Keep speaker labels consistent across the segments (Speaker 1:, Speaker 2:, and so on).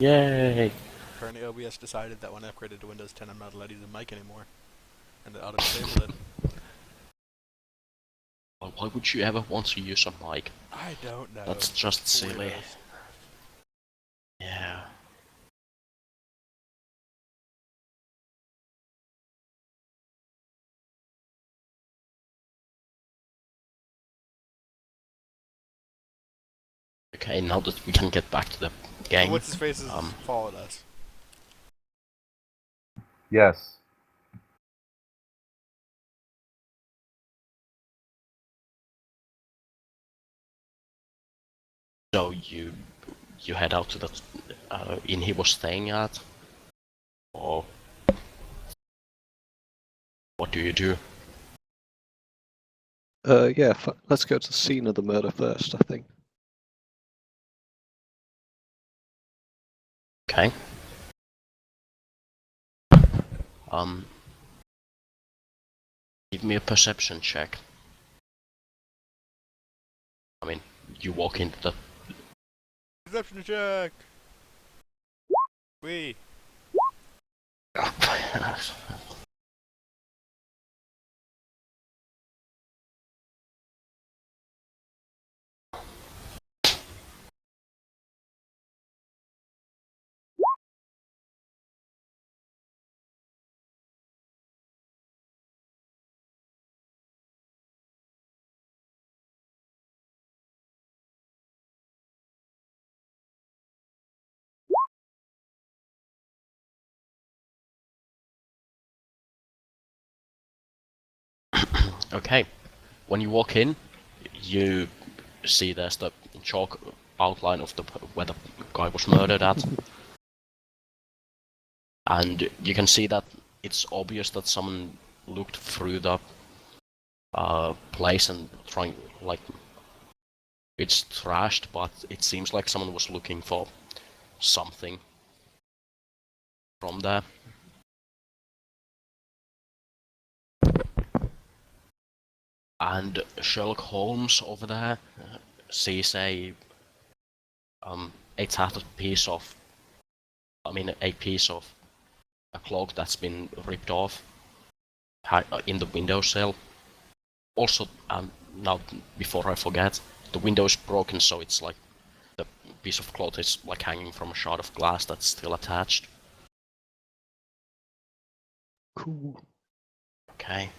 Speaker 1: Yay!
Speaker 2: Apparently OBS decided that when I upgraded to Windows 10 I'm not allowed to use a mic anymore. And it auto-disabled it.
Speaker 1: Well, why would you ever want to use a mic?
Speaker 2: I don't know.
Speaker 1: That's just silly.
Speaker 2: Weirdos.
Speaker 1: Yeah. Okay, now that we can get back to the game.
Speaker 2: So what's his face has followed us.
Speaker 3: Yes.
Speaker 1: So you head out to the inn he was staying at, or what do you do?
Speaker 4: Yeah, let's go to the scene of the murder first, I think.
Speaker 1: Okay. Give me a perception check. I mean, you walk into the...
Speaker 2: Perception check! Wee!
Speaker 1: Okay. When you walk in, you see there's the chalk outline of where the guy was murdered at. And you can see that it's obvious that someone looked through the place and trying, like, it's trashed, but it seems like someone was looking for something from there. And Sherlock Holmes over there sees a tattered piece of, a piece of a cloak that's been ripped off in the windowsill. Also, now before I forget, the window is broken, so it's like the piece of cloth is like hanging from a shard of glass that's still attached.
Speaker 4: Cool.
Speaker 1: Okay.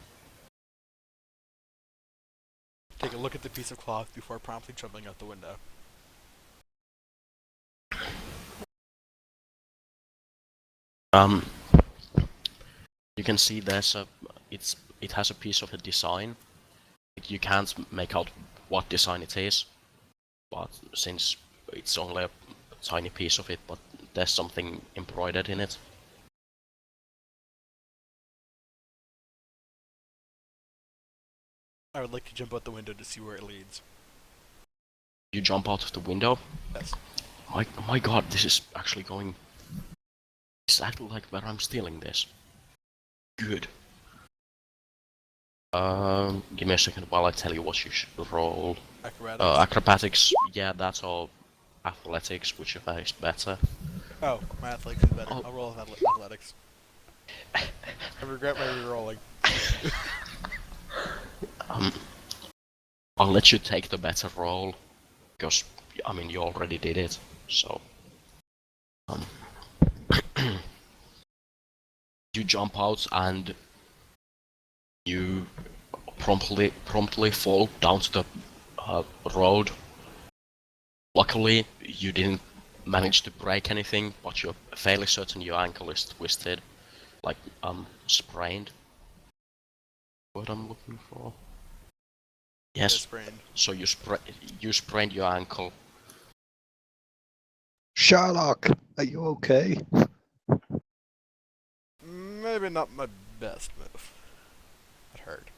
Speaker 2: Take a look at the piece of cloth before promptly jumping out the window.
Speaker 1: You can see there's it has a piece of a design. You can't make out what design it is, but since it's only a tiny piece of it, but there's something embroidered in it.
Speaker 2: I would like to jump out the window to see where it leads.
Speaker 1: You jump out of the window?
Speaker 2: Yes.
Speaker 1: My god, this is actually going exactly like where I'm stealing this. Good. Give me a second while I tell you what you should roll.
Speaker 2: Acrobatics?
Speaker 1: Acrobatics, yeah, that's all. Athletics, whichever is better.
Speaker 2: Oh, my athletics is better.
Speaker 1: Oh.
Speaker 2: I'll roll athletics. I regret my re-rolling.
Speaker 1: I'll let you take the better roll, because, I mean, you already did it, so... You jump out and you promptly fall down to the road. Luckily, you didn't manage to break anything, but you're fairly certain your ankle is twisted, like, sprained. What I'm looking for? Yes.
Speaker 2: Sprained.
Speaker 1: So you sprained your ankle.
Speaker 4: Sherlock, are you okay?
Speaker 2: Maybe not my best move. That hurt.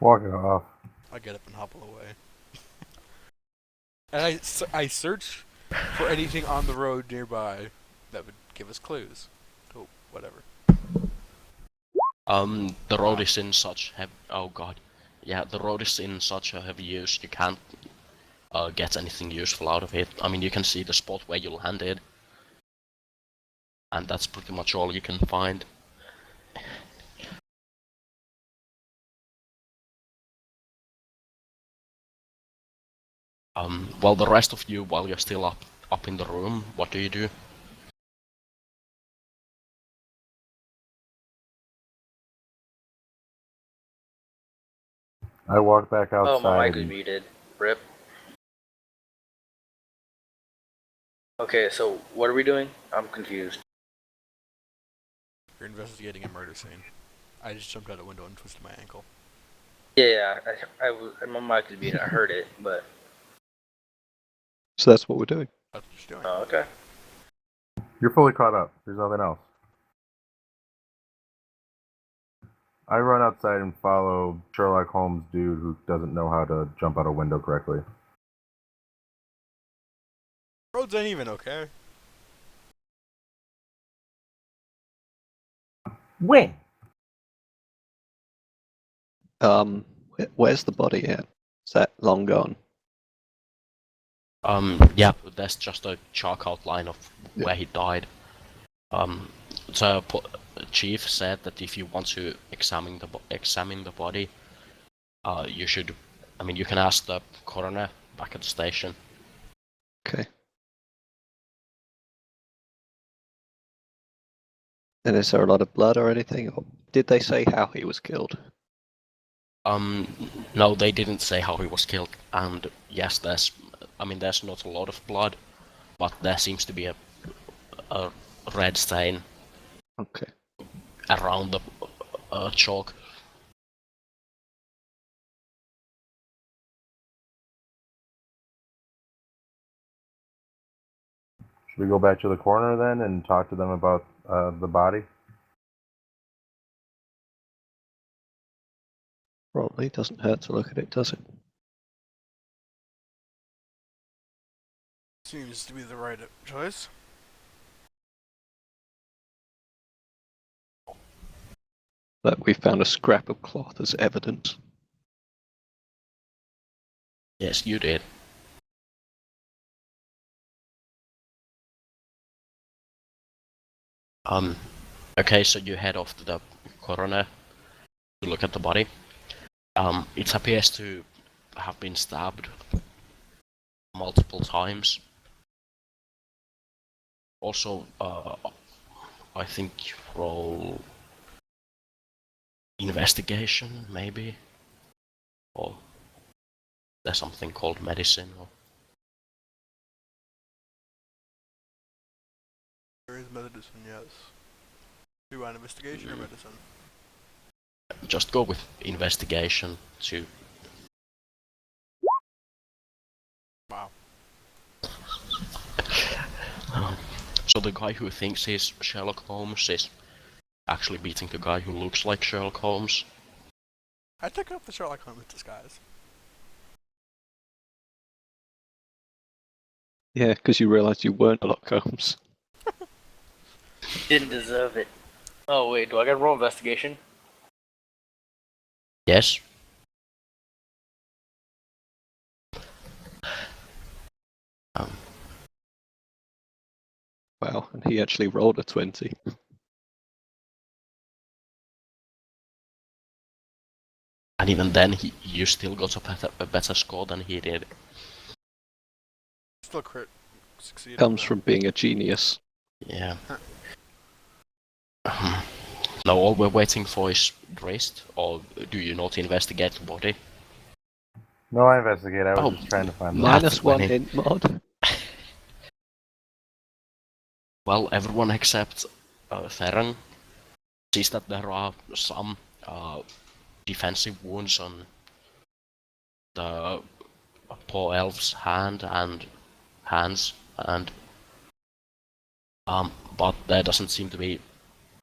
Speaker 3: Walk it off.
Speaker 2: I get up and hobble away. And I search for anything on the road nearby that would give us clues. Oh, whatever.
Speaker 1: The road is in such heavy... Oh god. Yeah, the road is in such a heavy use, you can't get anything useful out of it. I mean, you can see the spot where you landed, and that's pretty much all you can find. Well, the rest of you, while you're still up in the room, what do you do?
Speaker 3: I walk back
Speaker 5: Oh, my
Speaker 3: outside
Speaker 5: mic was
Speaker 3: and
Speaker 5: muted. Rip. Okay, so what are we doing? I'm confused.
Speaker 2: You're investigating a murder scene. I just jumped out a window and twisted my ankle.
Speaker 5: Yeah, my mic was muted. I heard it, but
Speaker 4: So that's what we're doing.
Speaker 2: That's what you're doing.
Speaker 5: oh, okay.
Speaker 3: you're fully caught up. There's nothing else. I run outside and follow Sherlock Holmes dude who doesn't know how to jump out a window correctly.
Speaker 2: Roads ain't even, okay?
Speaker 3: When?
Speaker 4: Where's the body at? Is that long gone?
Speaker 1: Yeah, there's just a chalk outline of where he died. The chief said that if you want to examine the body, you should. I mean, you can ask the coroner back at the station.
Speaker 4: Okay. And is there a lot of blood or anything? Or did they say how he was killed?
Speaker 1: No, they didn't say how he was killed, and yes, there's not a lot of blood, but there seems to be a red stain
Speaker 4: Okay.
Speaker 1: around the chalk.
Speaker 3: Should we go back to the coroner then and talk to them about the body?
Speaker 4: Probably doesn't hurt to look at it, does it?
Speaker 2: Seems to be the right choice.
Speaker 4: But we found a scrap of cloth as evidence.
Speaker 1: Yes, you did. Okay, so you head off to the coroner to look at the body. It appears to have been stabbed multiple times. Also, I think roll investigation, maybe? Or there's something called medicine, or
Speaker 2: There is medicine, yes. Do you want investigation or medicine?
Speaker 1: just go with investigation to...
Speaker 2: Wow.
Speaker 1: So the guy who thinks he's Sherlock Holmes is actually beating the guy who looks like Sherlock Holmes.
Speaker 2: I took up the Sherlock Holmes disguise.
Speaker 4: Yeah, because you realised you weren't Sherlock Holmes.
Speaker 5: Didn't deserve it. Oh wait, do I gotta roll investigation?
Speaker 1: Yes?
Speaker 4: Wow, and he actually rolled a 20.
Speaker 1: And even then, you still got a better score than he did.
Speaker 2: Still crit. Succeeded.
Speaker 4: Comes from being a genius.
Speaker 1: Yeah. Now all we're waiting for is wrist, or do you not investigate the body?
Speaker 3: No, I investigate. I was
Speaker 1: Oh,
Speaker 3: just trying to find the
Speaker 1: Math
Speaker 4: Minus one
Speaker 1: winning.
Speaker 4: int mod.
Speaker 1: Well, everyone except Theron sees that there are some defensive wounds on the poor elf's hand and hands, and but there doesn't seem to be,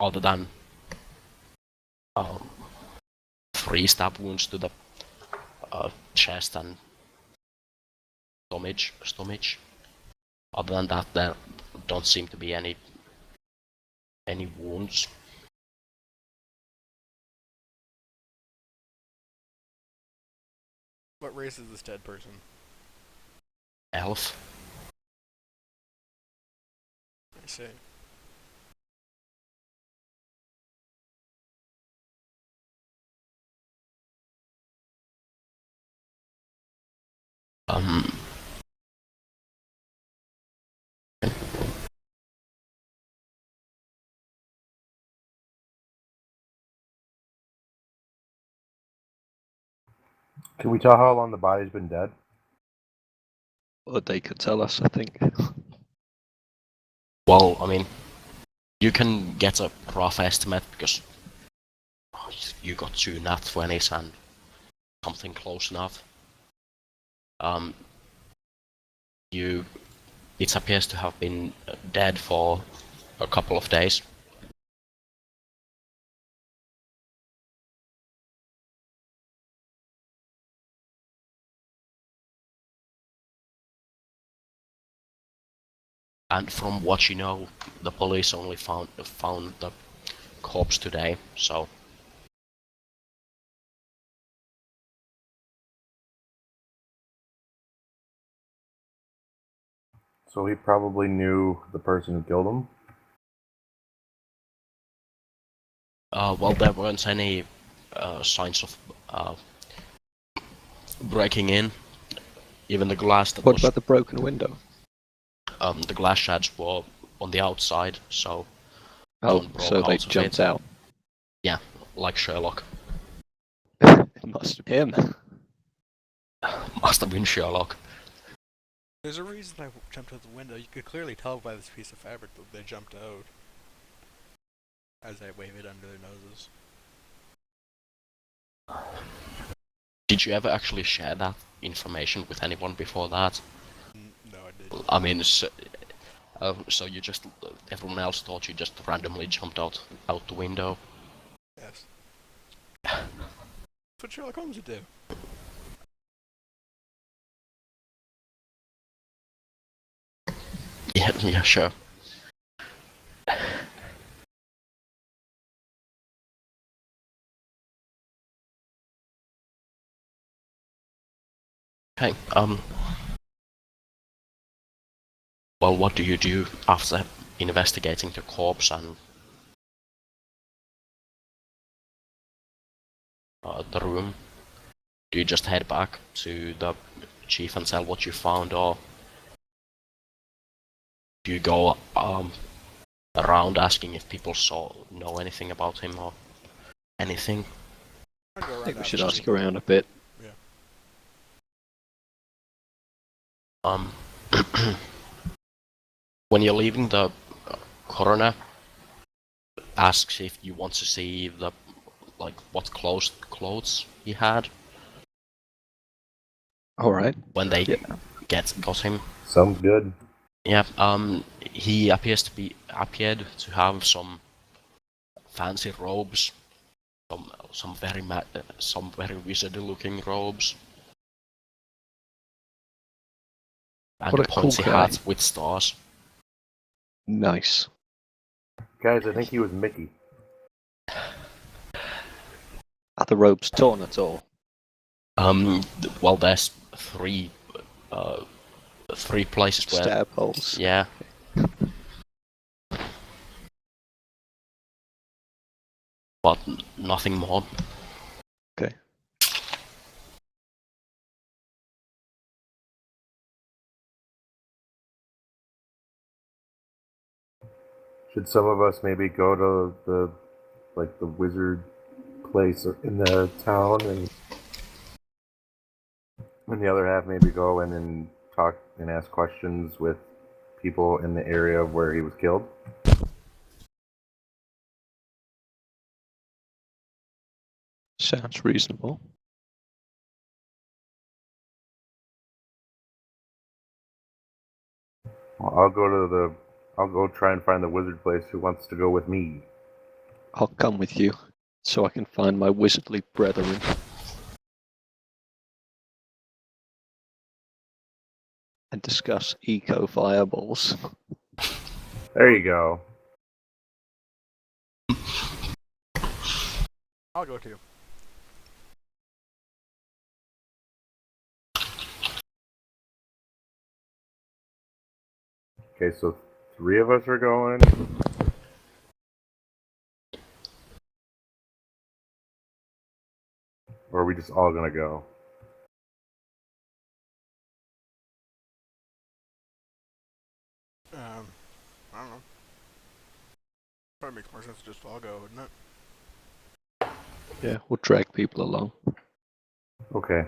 Speaker 1: other than 3 stab wounds to the chest and stomach. Other than that, there don't seem to be any wounds.
Speaker 2: What race is this dead person?
Speaker 1: elf.
Speaker 2: I see.
Speaker 1: Um,
Speaker 3: Can we tell how long the body's been dead?
Speaker 4: Or they could tell us, I think.
Speaker 1: well, I mean, you can get a rough estimate because you got 2 nat 20s and something close enough. Um, it appears to have been dead for a couple of days. And from what you know, the police only found the corpse today, so
Speaker 3: So he probably knew the person who killed him.
Speaker 1: well, there weren't any signs of breaking in. Even the glass that
Speaker 4: What
Speaker 1: was
Speaker 4: about the broken window?
Speaker 1: the glass shards were on the outside, so no
Speaker 4: Oh,
Speaker 1: one broke
Speaker 4: so they
Speaker 1: out of
Speaker 4: jumped
Speaker 1: it.
Speaker 4: out.
Speaker 1: Yeah, like Sherlock.
Speaker 4: It must have been him.
Speaker 1: Must have been Sherlock.
Speaker 2: There's a reason I jumped out the window. You could clearly tell by this piece of fabric that they jumped out. As I wave it under their noses.
Speaker 1: Did you ever actually share that information with anyone before that?
Speaker 2: No, I didn't.
Speaker 1: I mean, so you just everyone else thought you just randomly jumped out the window.
Speaker 2: Yes. That's what Sherlock Holmes would do.
Speaker 1: Yeah, sure. Okay. Well, what do you do after investigating the corpse and the room? Do you just head back to the chief and tell what you found, or do you go around asking if people know anything about him or anything?
Speaker 2: I'd go
Speaker 4: I
Speaker 2: around
Speaker 4: think we
Speaker 2: after
Speaker 4: should
Speaker 2: the
Speaker 4: ask
Speaker 2: people.
Speaker 4: around a bit.
Speaker 2: Yeah.
Speaker 1: Um, when you're leaving, the coroner asks if you want to see what clothes he had
Speaker 4: Alright.
Speaker 1: when they
Speaker 4: Yeah.
Speaker 1: got him.
Speaker 3: Sounds good.
Speaker 1: Yeah. He appeared to have some fancy robes, some very wizardy looking robes, and
Speaker 4: What
Speaker 1: a
Speaker 4: a cool
Speaker 1: pointy
Speaker 4: guy.
Speaker 1: hat with stars.
Speaker 4: Nice.
Speaker 3: Guys, I think he was Mickey.
Speaker 4: Are the robes torn at all?
Speaker 1: Well, there's three places where,
Speaker 4: Stab holes?
Speaker 1: yeah. But nothing more.
Speaker 4: Okay.
Speaker 3: Should some of us maybe go to the wizard place in the town, and the other half maybe go in and talk and ask questions with people in the area where he was killed?
Speaker 4: Sounds reasonable.
Speaker 3: Well, I'll go try and find the wizard place. Who wants to go with me?
Speaker 4: I'll come with you, so I can find my wizardly brethren. And discuss eco-fireballs.
Speaker 3: There you go.
Speaker 2: I'll go too.
Speaker 3: Okay, so 3 of us are going. Or are we just all gonna go?
Speaker 2: I don't know. Probably makes more sense to just all go, wouldn't it?
Speaker 4: Yeah, we'll drag people along.
Speaker 3: Okay.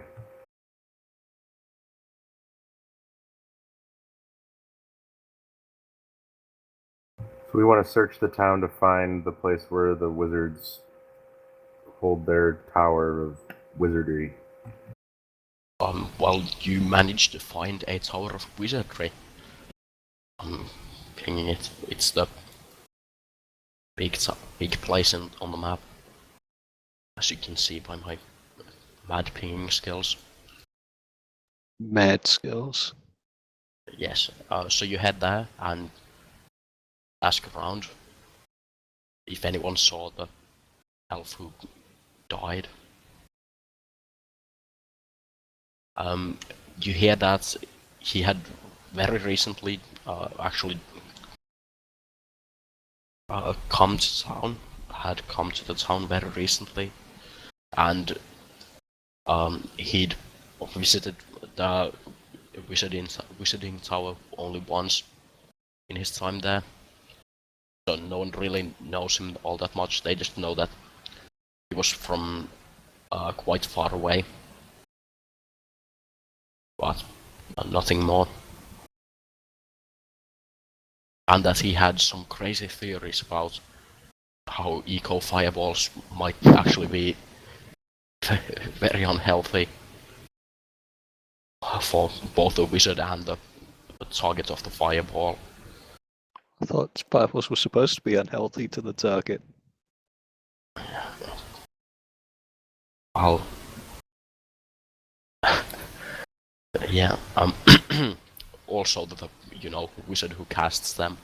Speaker 3: So we want to search the town to find the place where the wizards hold their tower of wizardry.
Speaker 1: Well, you managed to find a tower of wizardry. Pinging it. It's the big place on the map, as you can see by my mad pinging skills.
Speaker 4: Mad skills.
Speaker 1: Yes. So you head there and ask around if anyone saw the elf who died. You hear that he had very recently actually come to town, had come to the town very recently, and he'd visited the wizarding tower only once in his time there. So no one really knows him all that much. They just know that he was from quite far away, but nothing more. And that he had some crazy theories about how eco fireballs might actually be very unhealthy for both the wizard and the target of the fireball.
Speaker 4: I thought fireballs were supposed to be unhealthy to the target.
Speaker 1: Well, yeah. Also the wizard who casts them.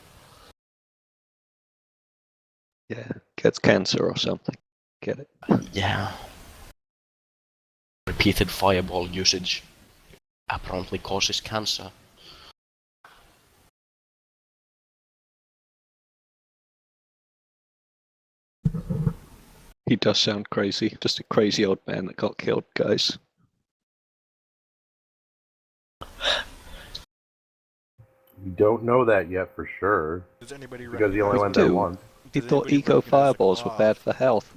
Speaker 4: Yeah, gets cancer or something. Get it?
Speaker 1: Yeah. Repeated fireball usage apparently causes cancer.
Speaker 4: He does sound crazy. Just a crazy old man that got killed, guys.
Speaker 3: We don't know that yet for sure.
Speaker 2: Does anybody
Speaker 3: Because he only
Speaker 2: recognize?
Speaker 3: went there
Speaker 4: do.
Speaker 3: once.
Speaker 4: He
Speaker 2: Does
Speaker 4: thought
Speaker 2: anybody
Speaker 4: eco
Speaker 2: recognize the
Speaker 4: fireballs were bad
Speaker 2: cloth?
Speaker 4: for health.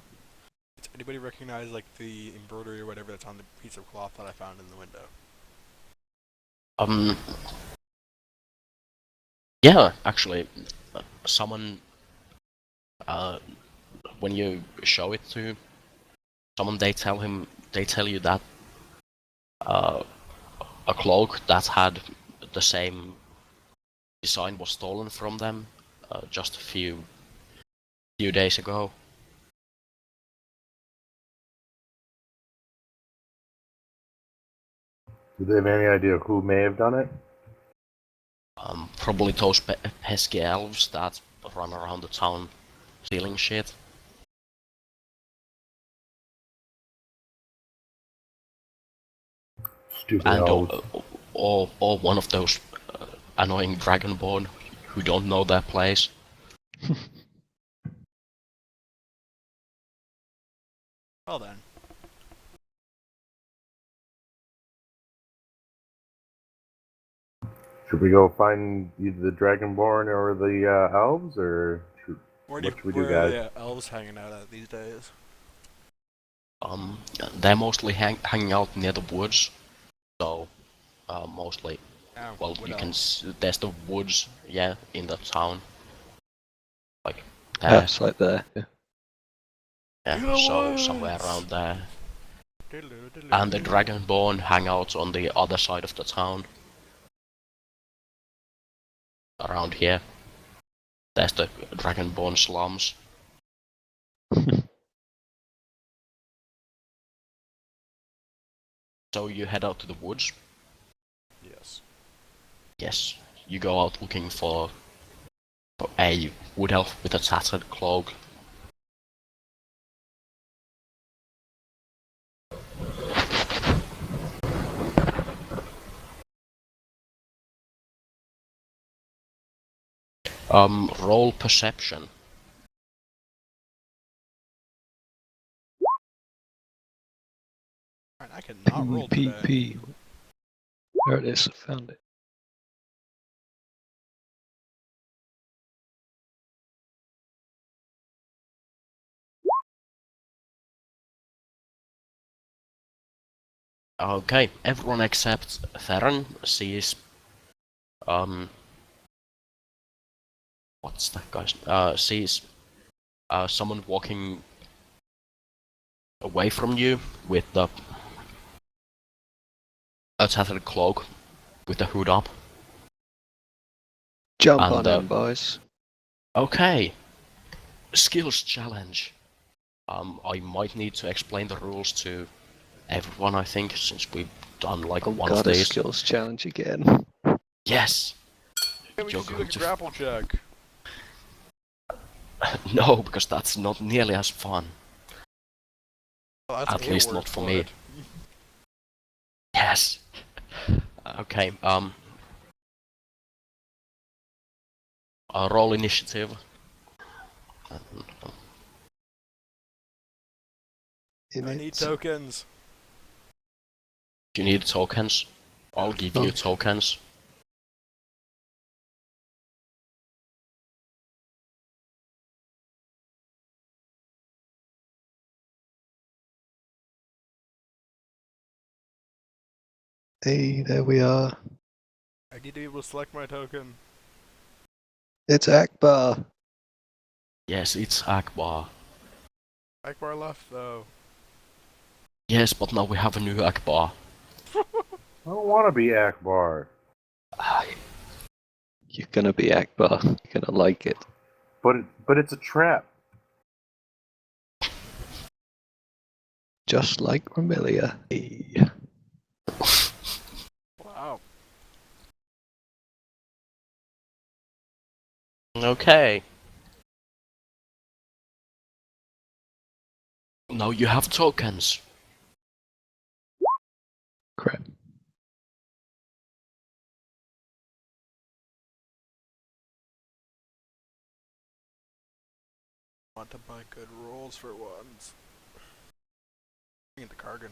Speaker 2: Does anybody recognize like the embroidery or whatever that's on the piece of cloth that I found in the window?
Speaker 1: Yeah, actually, someone, when you show it to someone, they tell you that a cloak that had the same design was stolen from them just a few days ago.
Speaker 3: Do they have any idea who may have done it?
Speaker 1: Probably those pesky elves that run around the town stealing shit.
Speaker 3: Stupid
Speaker 1: And
Speaker 3: elves.
Speaker 1: or one of those annoying dragonborn who don't know their place.
Speaker 2: Well then,
Speaker 3: Should we go find either the Dragonborn or the elves, or what should we do,
Speaker 2: where are
Speaker 3: guys?
Speaker 2: the elves hanging out at these days?
Speaker 1: Um, they're mostly hanging out near the woods, so mostly. Well,
Speaker 2: What
Speaker 1: you can.
Speaker 2: elves?
Speaker 1: There's the woods, yeah, in the town, like there.
Speaker 4: It's like there. Yeah.
Speaker 1: Yeah,
Speaker 2: In the
Speaker 1: so somewhere
Speaker 2: woods!
Speaker 1: around there. And the Dragonborn hang out on the other side of the town. Around here. There's the Dragonborn slums. So you head out to the woods.
Speaker 2: Yes.
Speaker 1: Yes, you go out looking for a wood elf with a tattered cloak. Roll perception.
Speaker 2: Man, I cannot roll today.
Speaker 4: PPP. There it is, I found it.
Speaker 1: Okay, everyone except Theron sees what's that guy's sees someone walking away from you with the a tattered cloak with the hood up.
Speaker 4: Jump
Speaker 1: And,
Speaker 4: on him, boys.
Speaker 1: Okay, skills challenge. I might need to explain the rules to everyone, I think, since we've done like
Speaker 4: Oh
Speaker 1: one
Speaker 4: god,
Speaker 1: of
Speaker 4: a
Speaker 1: these.
Speaker 4: skills challenge again.
Speaker 1: Yes.
Speaker 2: Can we
Speaker 1: You're
Speaker 2: just do
Speaker 1: going
Speaker 2: like a
Speaker 1: to
Speaker 2: grapple check?
Speaker 1: No, because that's not nearly as fun.
Speaker 2: Oh, that's
Speaker 1: At
Speaker 2: a
Speaker 1: least
Speaker 2: word
Speaker 1: not for
Speaker 2: for
Speaker 1: me.
Speaker 2: it.
Speaker 1: Yes. Okay. Roll initiative.
Speaker 4: In
Speaker 2: I
Speaker 4: it.
Speaker 2: need tokens.
Speaker 1: You need tokens. I'll give you
Speaker 4: Okay.
Speaker 1: tokens.
Speaker 4: Hey, there we are.
Speaker 2: I need to be able to select my token.
Speaker 4: It's Akbar.
Speaker 1: Yes, it's Akbar.
Speaker 2: Akbar left though.
Speaker 1: Yes, but now we have a new Akbar.
Speaker 3: I don't want to be Akbar.
Speaker 4: You're gonna be Akbar. You're gonna like it.
Speaker 3: But it's a trap.
Speaker 4: Just like Romelia. Hey.
Speaker 2: Wow.
Speaker 1: Okay. Now you have tokens.
Speaker 4: Crap.
Speaker 2: Want to buy good rolls for once. Bring the Kargan.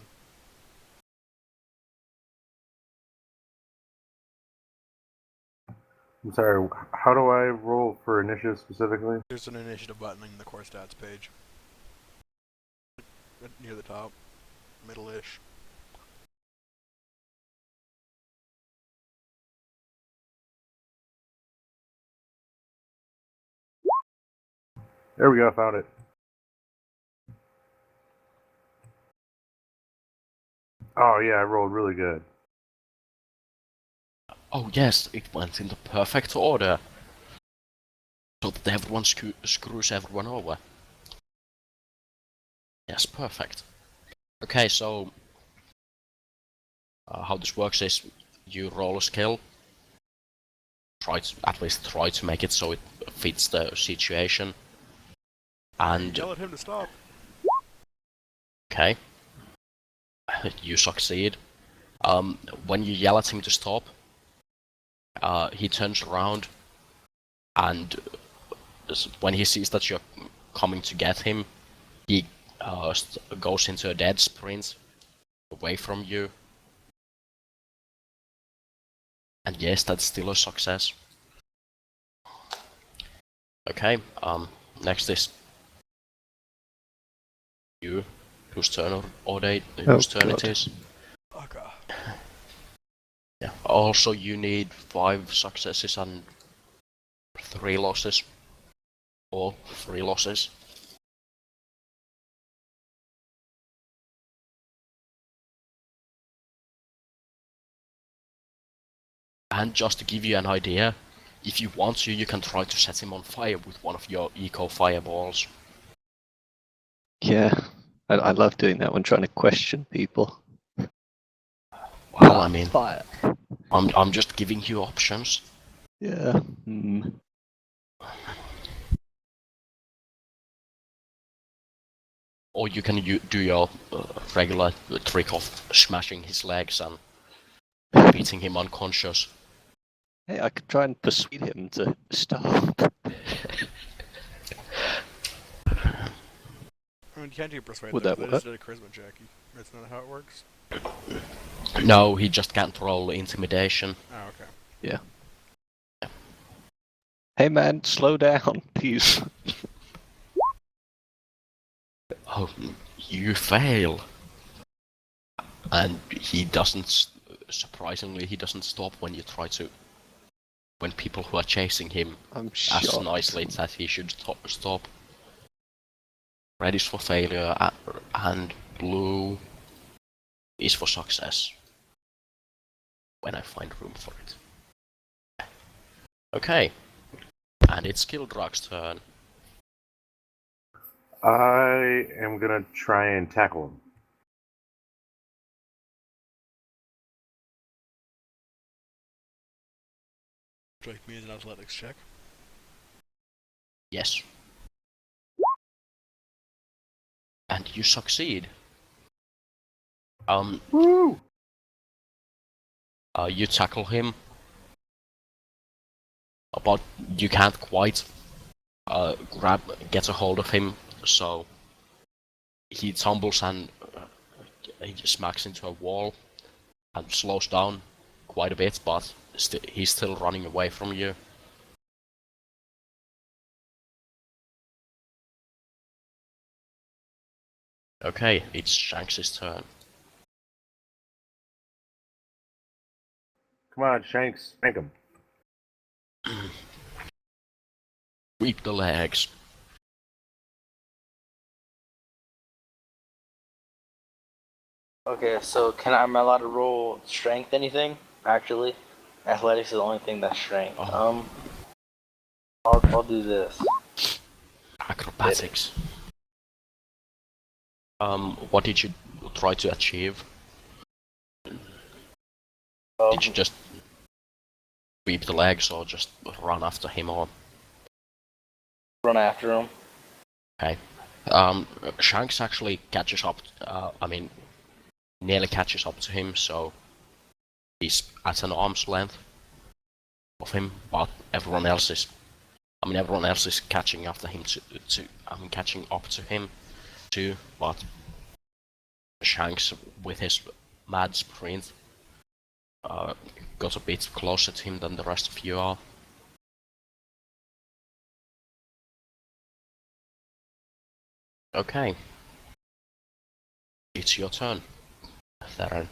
Speaker 3: I'm sorry, how do I roll for initiative specifically?
Speaker 2: There's an initiative button in the core stats page. Near the top. Middle-ish.
Speaker 3: There we go, I found it. Oh yeah, I rolled really good.
Speaker 1: Oh yes, it went in the perfect order. So that everyone screws everyone over. Yes, perfect. Okay, so how this works is you roll a skill. At least try to make it so it fits the situation. And
Speaker 2: Yell at him to stop.
Speaker 1: okay, you succeed. When you yell at him to stop, he turns around, and when he sees that you're coming to get him, he goes into a dead sprint away from you. And yes, that's still a success. Okay, next is you, whose turn whose turn it
Speaker 4: God.
Speaker 1: is.
Speaker 2: Okay.
Speaker 1: Yeah. Also, you need 5 successes and 3 losses. Or 3 losses. And just to give you an idea, if you want to, you can try to set him on fire with one of your eco fireballs.
Speaker 4: Yeah. I love doing that when trying to question people.
Speaker 1: Well, I mean,
Speaker 4: Fire.
Speaker 1: I'm just giving you options.
Speaker 4: Yeah. Hmm.
Speaker 1: Or you can do your regular trick of smashing his legs and beating him unconscious.
Speaker 4: Hey, I could try and persuade him to stop.
Speaker 2: I mean, you can't do persuade
Speaker 4: Would
Speaker 2: them.
Speaker 4: that
Speaker 2: They
Speaker 4: work?
Speaker 2: just did a charisma check. That's not how it works.
Speaker 1: No, he just can't roll intimidation.
Speaker 2: Oh, okay.
Speaker 4: Yeah. Hey man, slow down, please.
Speaker 1: Oh, you fail. And he doesn't, surprisingly, he doesn't stop when you try to, when people who are chasing him
Speaker 4: I'm
Speaker 1: as
Speaker 4: shocked.
Speaker 1: nicely that he should stop. Red is for failure, and blue is for success. When I find room for it. Okay. And it's Kildrak's turn.
Speaker 3: I am gonna try and tackle him.
Speaker 2: Strike me as an athletics check.
Speaker 1: Yes. And you succeed.
Speaker 3: Woo!
Speaker 1: You tackle him, but you can't quite get a hold of him, so he tumbles and he smacks into a wall and slows down quite a bit, but he's still running away from you. Okay, it's Shanks' turn.
Speaker 3: Come on, Shanks, spank him.
Speaker 1: Sweep the legs.
Speaker 5: Okay, so am I allowed to roll strength anything? Actually, athletics is the only thing that's strength.
Speaker 1: Oh.
Speaker 5: I'll do this.
Speaker 1: Acrobatics. What did you try to achieve? Did you just sweep the legs or just run after him or?
Speaker 5: Run after him.
Speaker 1: Okay. Shanks actually catches up, nearly catches up to him, so he's at an arm's length of him, but everyone else is catching after him catching up to him too, but Shanks, with his mad sprint, got a bit closer to him than the rest of you are. Okay. It's your turn, Theron.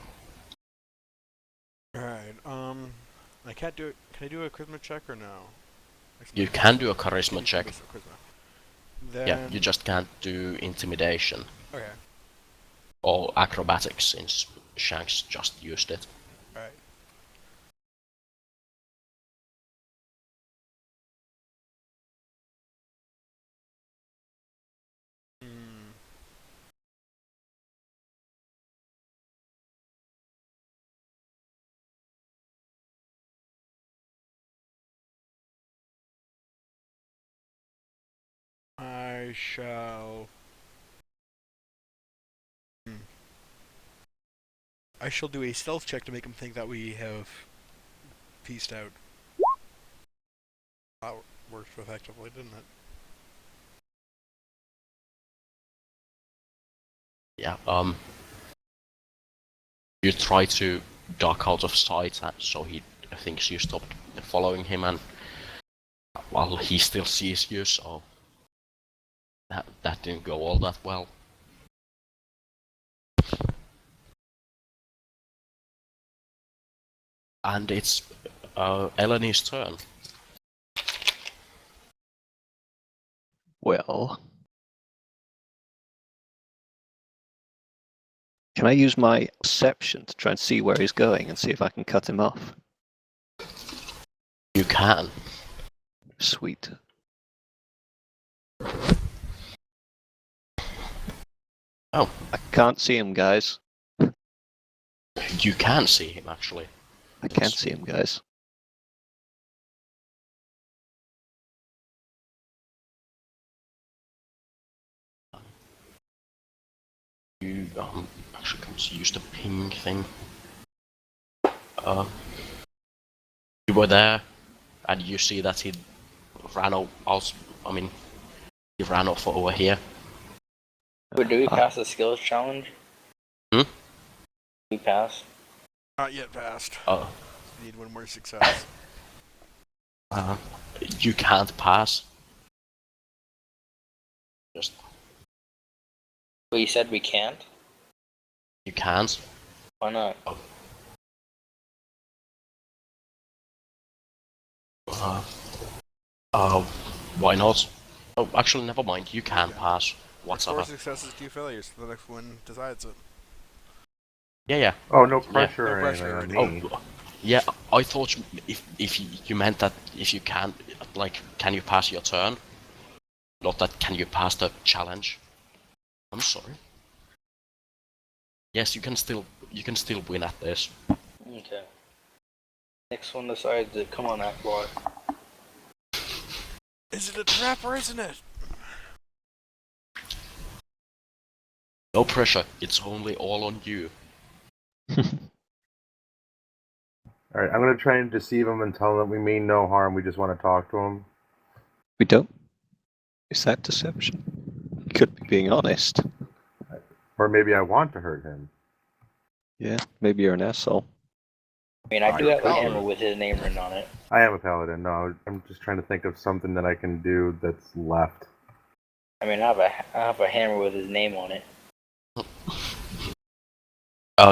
Speaker 2: Alright, I can't do it. Can I do a charisma check or no?
Speaker 1: You can do a charisma check.
Speaker 2: Charisma. Then...
Speaker 1: Yeah, you just can't do intimidation
Speaker 2: Okay,
Speaker 1: or acrobatics since Shanks just used it.
Speaker 2: alright. Hmm. I shall... I shall do a stealth check to make him think that we have pieced out. That worked effectively, didn't it?
Speaker 1: Yeah, you try to duck out of sight so he thinks you stopped following him, and well, he still sees you, so that didn't go all that well. And it's Eleni's turn.
Speaker 4: Well, can I use my perception to try and see where he's going and see if I can cut him off?
Speaker 1: You can.
Speaker 4: Sweet.
Speaker 1: Oh.
Speaker 4: I can't see him, guys.
Speaker 1: You can see him, actually.
Speaker 4: I can't see him, guys.
Speaker 1: You actually can use the ping thing. You were there, and you see that he ran out. I mean, he ran off over here.
Speaker 5: But do we pass the skills challenge?
Speaker 1: Hmm?
Speaker 5: We pass.
Speaker 2: Not yet passed.
Speaker 1: Uh,
Speaker 2: Need one more success.
Speaker 1: you can't pass. Just
Speaker 5: But you said we can't?
Speaker 1: you can't.
Speaker 5: Why not?
Speaker 1: Why not? Oh, actually, never mind. You can pass.
Speaker 2: There's 4
Speaker 1: Whatever.
Speaker 2: successes, 2 failures. The next one decides it.
Speaker 1: Yeah.
Speaker 3: Oh, no
Speaker 1: Yeah.
Speaker 3: pressure
Speaker 2: No
Speaker 3: or
Speaker 2: pressure
Speaker 3: anything
Speaker 2: or
Speaker 3: on me.
Speaker 1: Oh, yeah. I thought if you meant that if you can, like, can you pass your turn? Not that can you pass the challenge. I'm sorry. Yes, you can still win at this.
Speaker 5: Okay. Next one decides it. Come on, Aquabot.
Speaker 2: Is it a trap or isn't it?
Speaker 1: No pressure. It's only all on you.
Speaker 3: Alright, I'm gonna try and deceive him and tell him that we mean no harm, we just want to talk to him.
Speaker 4: We don't. Is that deception? You could be being honest.
Speaker 3: Or maybe I want to hurt him.
Speaker 4: Yeah, maybe you're an asshole.
Speaker 5: I mean, I do
Speaker 2: You're
Speaker 5: have a
Speaker 2: paladin.
Speaker 5: hammer with his name written on it.
Speaker 3: I am a paladin, no, I'm just trying to think of something that I can do that's left.
Speaker 5: I mean, I have a hammer with his name on it.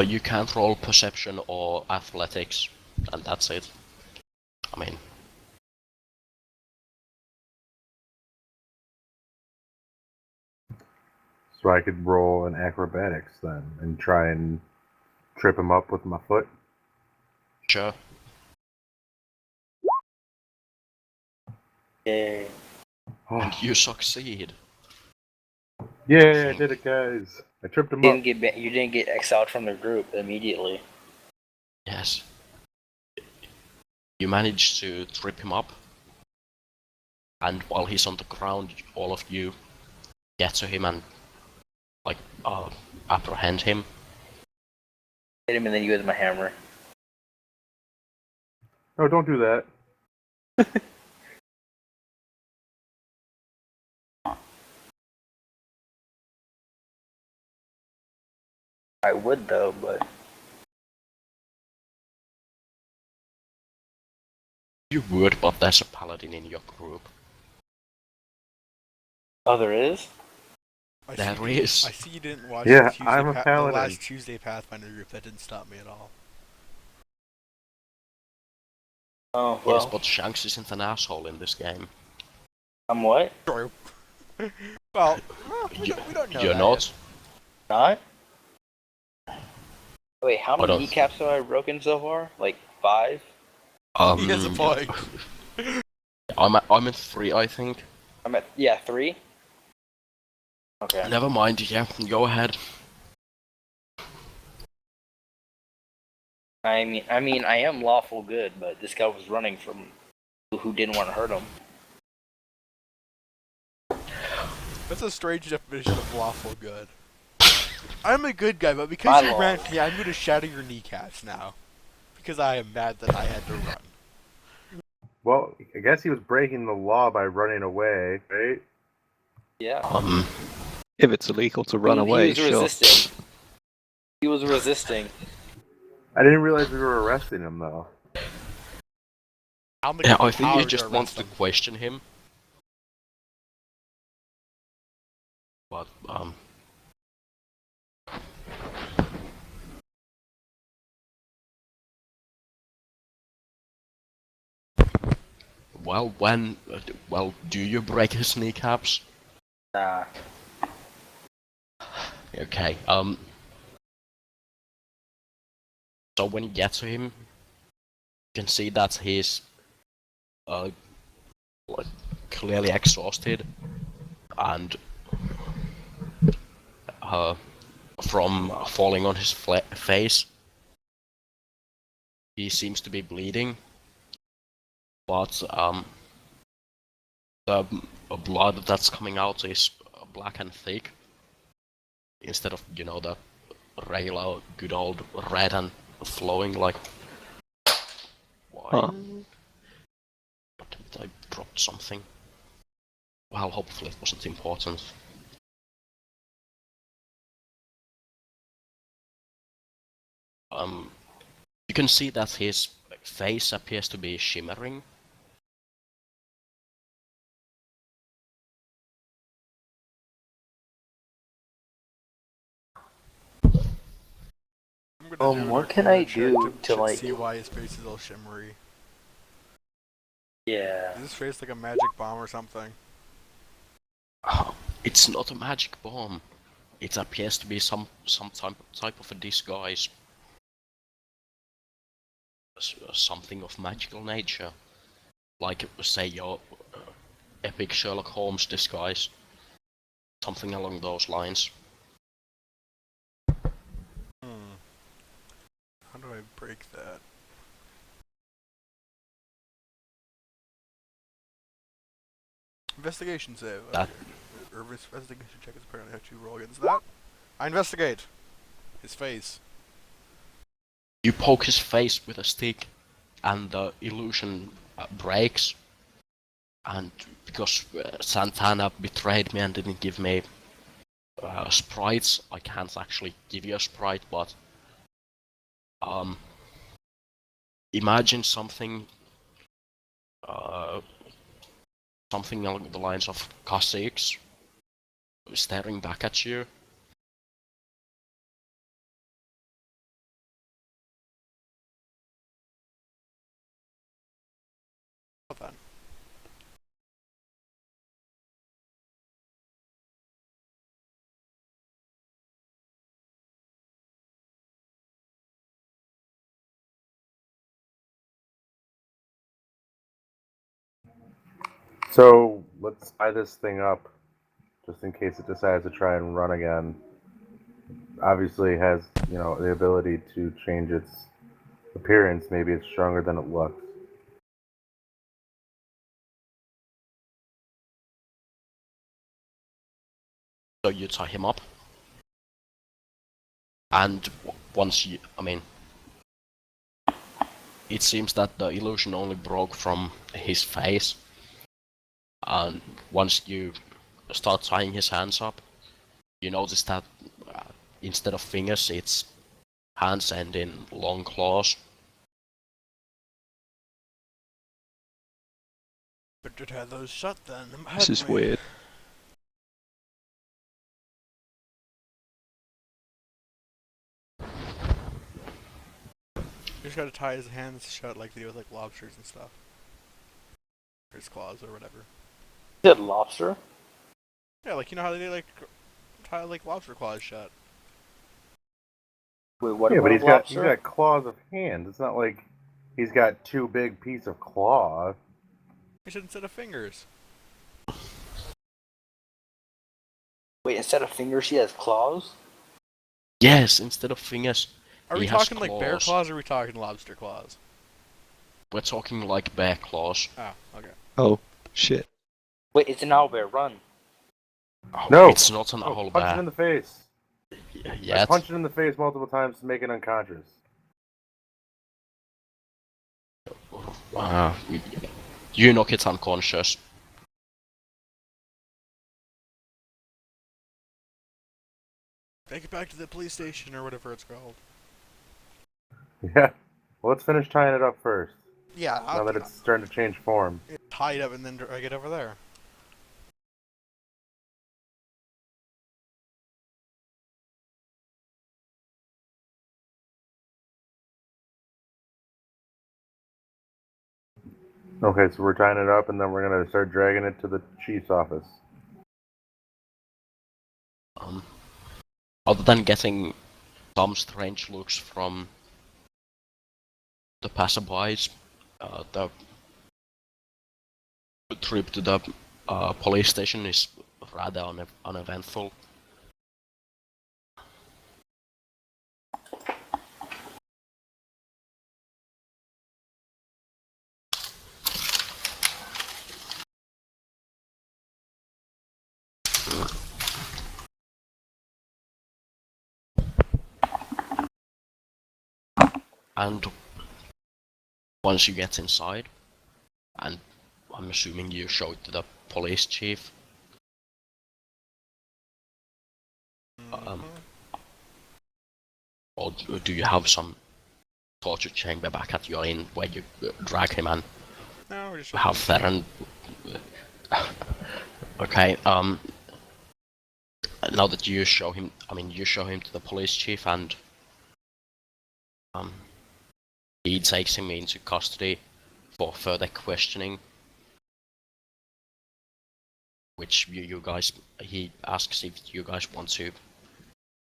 Speaker 1: You can't roll perception or athletics, and that's it. I mean,
Speaker 3: So I could roll an acrobatics then and try and trip him up with my foot.
Speaker 1: sure.
Speaker 5: Yay.
Speaker 1: And you succeed.
Speaker 3: Yeah, I did it, guys. I tripped him up.
Speaker 5: You didn't get exiled from the group immediately.
Speaker 1: Yes. You manage to trip him up, and while he's on the ground, all of you get to him and, like, apprehend him.
Speaker 5: Hit him and then use my hammer.
Speaker 3: No, don't do that.
Speaker 5: I would though, but
Speaker 1: You would, but there's a paladin in your group.
Speaker 5: oh, there is.
Speaker 2: I see you didn't watch
Speaker 3: Yeah,
Speaker 2: the, Tuesday
Speaker 3: I'm a
Speaker 2: the
Speaker 3: paladin.
Speaker 2: last Tuesday Pathfinder group. That didn't stop me at all.
Speaker 5: Oh
Speaker 1: Yes,
Speaker 5: well.
Speaker 1: but Shanks isn't an asshole in this game.
Speaker 5: I'm what?
Speaker 2: True. Well, we
Speaker 1: You-
Speaker 2: don't know
Speaker 1: You're
Speaker 2: that
Speaker 1: not.
Speaker 5: Not? Wait, how
Speaker 1: I
Speaker 5: many
Speaker 1: don't-
Speaker 5: kneecaps have I broken so far? Like 5?
Speaker 2: He has a point.
Speaker 1: I'm at 3, I think.
Speaker 5: I'm at 3. Okay.
Speaker 1: Never mind. Yeah, go ahead.
Speaker 5: I mean, I am lawful good, but this guy was running from who didn't want to hurt him.
Speaker 2: That's a strange definition of lawful good. I'm a good guy, but because you ran me, I'm gonna shatter your kneecaps now. Because I am mad that I had to run.
Speaker 3: Well, I guess he was breaking the law by running away, right?
Speaker 5: Yeah.
Speaker 4: If it's illegal to run away,
Speaker 5: He was
Speaker 4: sure.
Speaker 5: resisting. He was resisting.
Speaker 3: I didn't realize we were arresting him, though.
Speaker 2: I'm the
Speaker 1: Yeah,
Speaker 2: guy
Speaker 1: I think
Speaker 2: powered
Speaker 1: you
Speaker 2: to
Speaker 1: just
Speaker 2: arrest
Speaker 1: want to
Speaker 2: him.
Speaker 1: question him. But, well, do you break his kneecaps?
Speaker 5: Nah.
Speaker 1: Okay, so when you get to him, you can see that he's, like, clearly exhausted, and, from falling on his face, he seems to be bleeding, but, the blood that's coming out is black and thick, instead of, the regular good old red and flowing like wine. I dropped something. Well, hopefully it wasn't important. You can see that his face appears to be shimmering.
Speaker 2: I'm gonna do
Speaker 5: what
Speaker 2: an
Speaker 5: can I
Speaker 2: internet check
Speaker 5: do to like?
Speaker 2: see why his face is all shimmery.
Speaker 5: Yeah.
Speaker 2: Is his face like a magic bomb or something?
Speaker 1: It's not a magic bomb. It appears to be some type of a disguise. Something of magical nature. Like, say, your epic Sherlock Holmes disguise. Something along those lines.
Speaker 2: How do I break that? Investigation save.
Speaker 1: That-
Speaker 2: Or investigation check is apparently how to roll against that. I investigate his face.
Speaker 1: You poke his face with a stick, and the illusion breaks. And because Santana betrayed me and didn't give me sprites, I can't actually give you a sprite, but imagine something something along the lines of Kha'Zix staring back at you.
Speaker 2: Well then.
Speaker 3: So let's tie this thing up, just in case it decides to try and run again. Obviously, it has the ability to change its appearance. Maybe it's stronger than it looks.
Speaker 1: So you tie him up, and once you, it seems that the illusion only broke from his face, and once you start tying his hands up, you notice that instead of fingers, its hands end in long claws.
Speaker 2: But it had those shut then.
Speaker 4: This is weird.
Speaker 2: You just gotta tie his hands shut like they do with like lobsters and stuff. Or his claws or whatever.
Speaker 5: You said lobster?
Speaker 2: Yeah, like you know how they like tie like lobster claws shut.
Speaker 5: Wait, what
Speaker 3: Yeah,
Speaker 5: about
Speaker 3: but
Speaker 5: a
Speaker 3: he's
Speaker 5: lobster?
Speaker 3: got claws of hands. It's not like he's got two big pieces of claw.
Speaker 2: You should instead of fingers.
Speaker 5: Wait, instead of fingers, he has claws?
Speaker 1: Yes, instead of fingers,
Speaker 2: Are
Speaker 1: he
Speaker 2: we
Speaker 1: has
Speaker 2: talking like bear
Speaker 1: claws.
Speaker 2: claws or are we talking lobster claws?
Speaker 1: We're talking like bear claws.
Speaker 2: Ah, okay.
Speaker 4: Oh, shit.
Speaker 5: Wait, it's an owlbear, run.
Speaker 1: Oh,
Speaker 3: No!
Speaker 1: it's not an owl
Speaker 3: punch it
Speaker 1: bear.
Speaker 3: in the face. I
Speaker 1: Yet.
Speaker 3: punched it in the face multiple times to make it unconscious.
Speaker 1: You knock it unconscious.
Speaker 2: Take it back to the police station or whatever it's called.
Speaker 3: Yeah. Well, let's finish tying it up first.
Speaker 2: Yeah,
Speaker 3: Now that it's starting to change form.
Speaker 2: tie it up and then drag it over there.
Speaker 3: Okay, so we're tying it up, and then we're gonna start dragging it to the chief's office.
Speaker 1: Other than getting some strange looks from the passerbys, the trip to the police station is rather uneventful. And once you get inside, and I'm assuming you showed to the police chief. Um, or do you have some torture chamber back at your inn where you drag him and
Speaker 2: No, we're just
Speaker 1: have Theron? Okay. Now that you show him, you show him to the police chief, and he takes him into custody for further questioning. Which you guys, he asks if you guys want to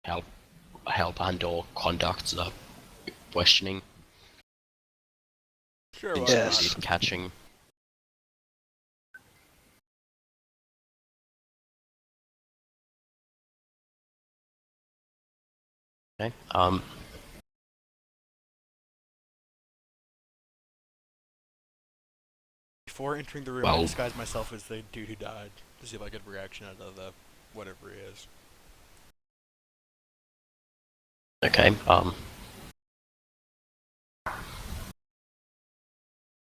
Speaker 1: help and or conduct the questioning.
Speaker 2: sure. Why
Speaker 4: Yes.
Speaker 2: not?
Speaker 1: Catching. Okay.
Speaker 2: Before entering the room, I
Speaker 1: Well,
Speaker 2: disguised myself as the dude who died to see if I get a reaction out of the whatever he is.
Speaker 1: okay.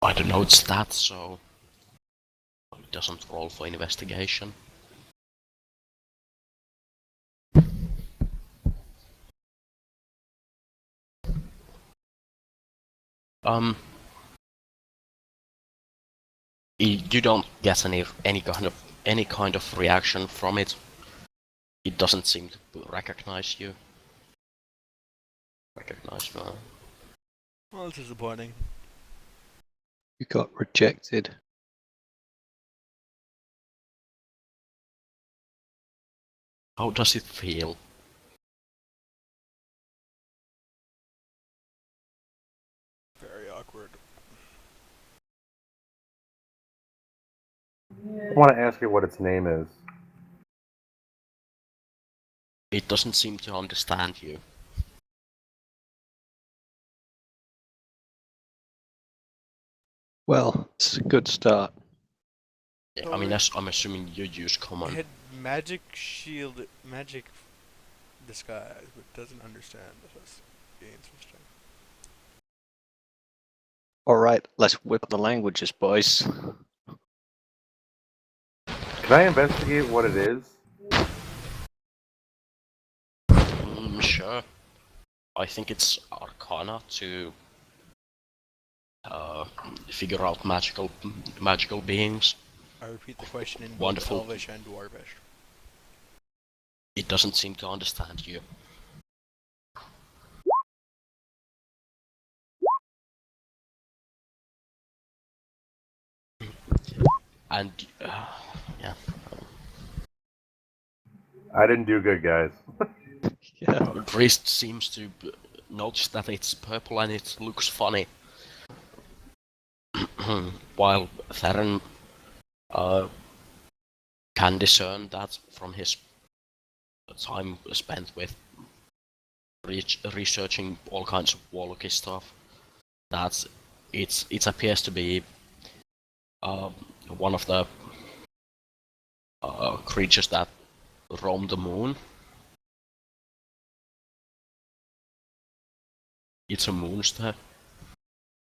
Speaker 1: I don't know its stats, so it doesn't roll for investigation. You don't get any kind of reaction from it. It doesn't seem to recognize you. Recognize no.
Speaker 2: Well, it's disappointing.
Speaker 4: You got rejected.
Speaker 1: How does it feel?
Speaker 2: Very awkward.
Speaker 3: I want to ask you what its name is.
Speaker 1: It doesn't seem to understand you.
Speaker 4: Well, it's a good start.
Speaker 1: Yeah,
Speaker 2: Oh,
Speaker 1: I'm assuming you use
Speaker 2: It
Speaker 1: common.
Speaker 2: had magic shield, magic disguise, but doesn't understand us. Gains some strength.
Speaker 4: Alright, let's whip the languages, boys.
Speaker 3: Can I investigate what it is?
Speaker 1: Sure. I think it's Arcana to figure out magical beings.
Speaker 2: I repeat the question in both
Speaker 1: Wonderful.
Speaker 2: Elvish and Dwarvish.
Speaker 1: It doesn't seem to understand you. And yeah,
Speaker 3: I didn't do good, guys.
Speaker 4: Yeah.
Speaker 1: Priest seems to notice that it's purple and it looks funny. While Theron can discern that from his time spent with researching all kinds of warlocky stuff, that it appears to be one of the creatures that roam the moon. It's a moonster.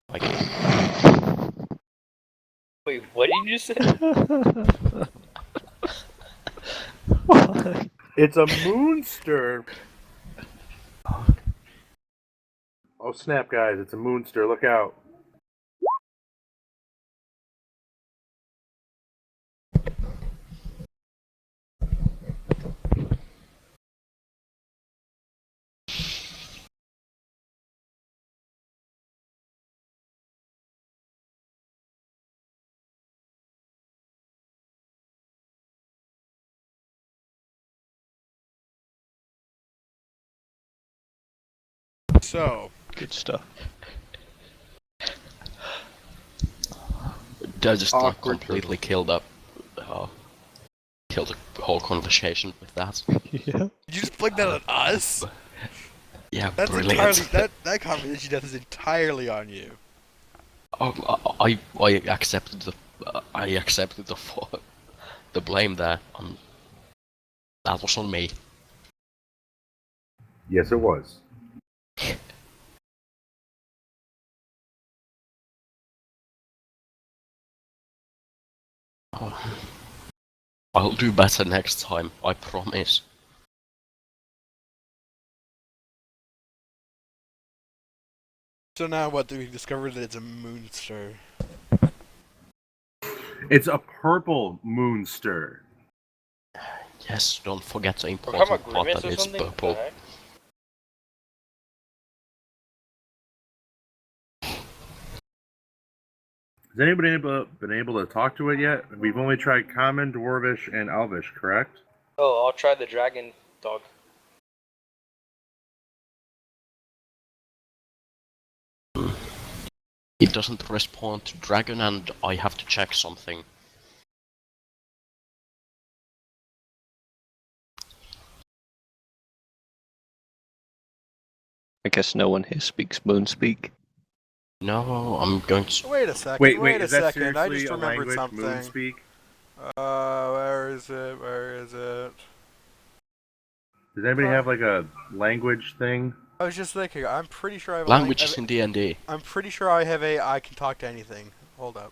Speaker 1: Like,
Speaker 5: Wait, what did you say?
Speaker 4: Why?
Speaker 3: It's a moonster. Oh snap, guys! It's a moonster. Look out!
Speaker 2: So,
Speaker 4: Good stuff.
Speaker 1: they just
Speaker 3: Awkward
Speaker 1: completely
Speaker 3: turtle.
Speaker 1: killed the whole conversation with that.
Speaker 4: Yeah.
Speaker 2: did you just flick that at us?
Speaker 1: Yeah,
Speaker 2: That's
Speaker 1: brilliant.
Speaker 2: entirely that conversation death is entirely on you.
Speaker 1: Oh, I accepted the blame there. That was on me.
Speaker 3: Yes, it was.
Speaker 1: Oh, I'll do better next time, I promise.
Speaker 2: So now what? Do we discover that it's a moonster?
Speaker 3: It's a purple moonster.
Speaker 1: Yes, don't forget the
Speaker 5: We're talking
Speaker 1: important
Speaker 5: about
Speaker 1: part
Speaker 5: grimace
Speaker 1: that
Speaker 5: or
Speaker 1: it's
Speaker 5: something? What the
Speaker 1: purple.
Speaker 5: heck?
Speaker 3: Has anybody been able to talk to it yet? We've only tried Common, Dwarvish, and Elvish, correct?
Speaker 5: Oh, I'll try the dragon dog.
Speaker 1: It doesn't respond to dragon and I have to check something.
Speaker 4: I guess no one here speaks Moonspeak.
Speaker 1: No, I'm going to...
Speaker 2: Wait a second.
Speaker 3: Wait,
Speaker 2: a
Speaker 3: is that
Speaker 2: second. I
Speaker 3: seriously
Speaker 2: just
Speaker 3: a
Speaker 2: remembered
Speaker 3: language,
Speaker 2: something.
Speaker 3: Moonspeak?
Speaker 2: Where is it? Where is it?
Speaker 3: Does anybody have like a language thing?
Speaker 2: I was just thinking. I'm pretty sure I have
Speaker 1: Languages in D&D.
Speaker 2: I'm pretty sure I have a. I can talk to anything. Hold up.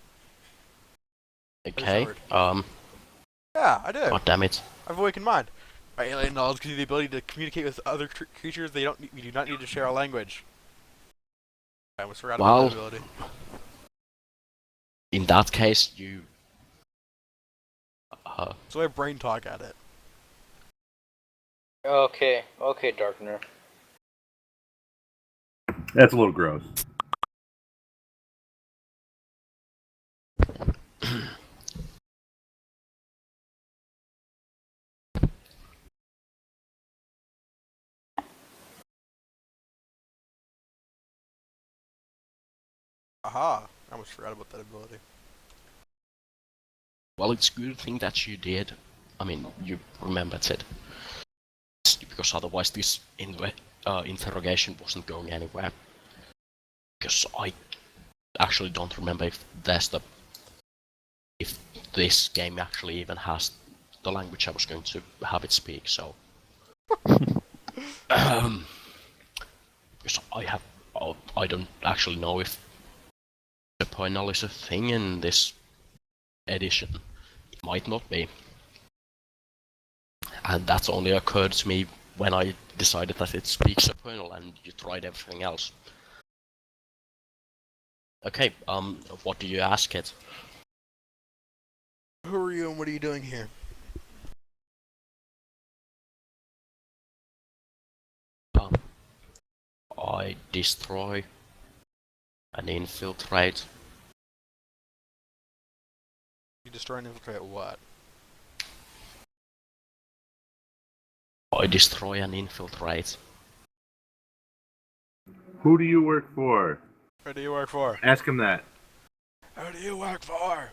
Speaker 1: Okay,
Speaker 2: Yeah, I do.
Speaker 1: god damn it.
Speaker 2: I've awakened mind. My alien knowledge gives you the ability to communicate with other creatures. We do not need to share our language. I almost forgot about that ability.
Speaker 1: In that case, you...
Speaker 2: So I brain talk at it.
Speaker 5: Okay, Darkner.
Speaker 3: That's a little gross.
Speaker 2: Aha! I almost forgot about that ability.
Speaker 1: Well, it's a good thing that you did. I mean, you remembered it. Because otherwise this interrogation wasn't going anywhere. Because I actually don't remember if this game actually even has the language I was going to have it speak, so... because I don't actually know if Supernal is a thing in this edition. It might not be. And that's only occurred to me when I decided that it speaks Supernal and you tried everything else. Okay, what do you ask it?
Speaker 2: Who are you and what are you doing here?
Speaker 1: I destroy and infiltrate.
Speaker 2: You destroy and infiltrate what?
Speaker 1: I destroy and infiltrate.
Speaker 3: Who do you work for?
Speaker 2: Who do you work for?
Speaker 3: Ask him that.
Speaker 2: Who do you work for?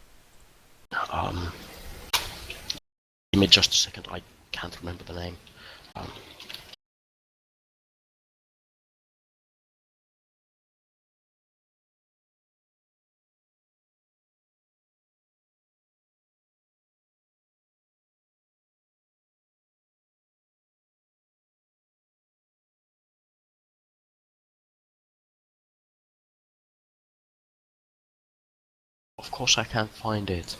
Speaker 1: Give me just a second, I can't remember the name. Of course I can't find it.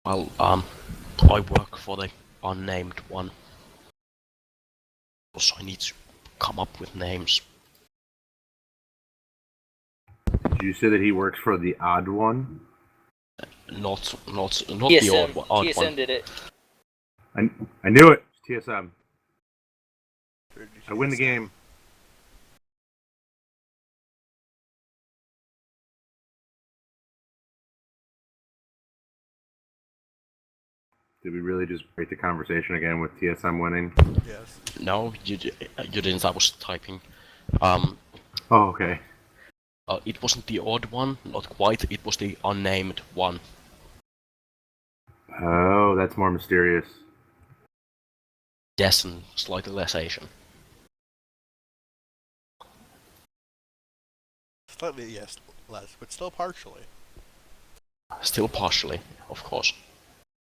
Speaker 1: Well, I work for the unnamed one. So I need to come up with names.
Speaker 3: Did you say that he works for the odd one?
Speaker 1: Not
Speaker 5: TSM,
Speaker 1: the odd
Speaker 5: TSM
Speaker 1: one.
Speaker 5: did it.
Speaker 3: I knew it. It's TSM. I win the game. Did we really just break the conversation again with TSM winning?
Speaker 2: Yes.
Speaker 1: No, you didn't. I was typing.
Speaker 3: Oh, okay.
Speaker 1: It wasn't the odd one, not quite. It was the unnamed one.
Speaker 3: Oh, that's more mysterious.
Speaker 1: Yes, and slightly less Asian.
Speaker 2: Slightly, yes, less, but still partially.
Speaker 1: Still partially, of course.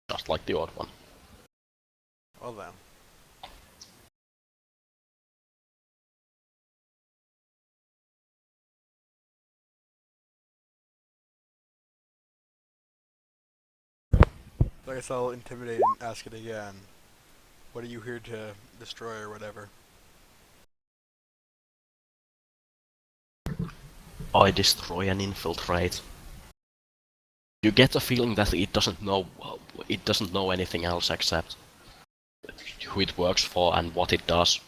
Speaker 1: Just like the odd one.
Speaker 2: Well then. I guess I'll intimidate and ask it again. What are you here to destroy or whatever?
Speaker 1: I destroy and infiltrate. You get the feeling that it doesn't know anything else except who it works for and what it does.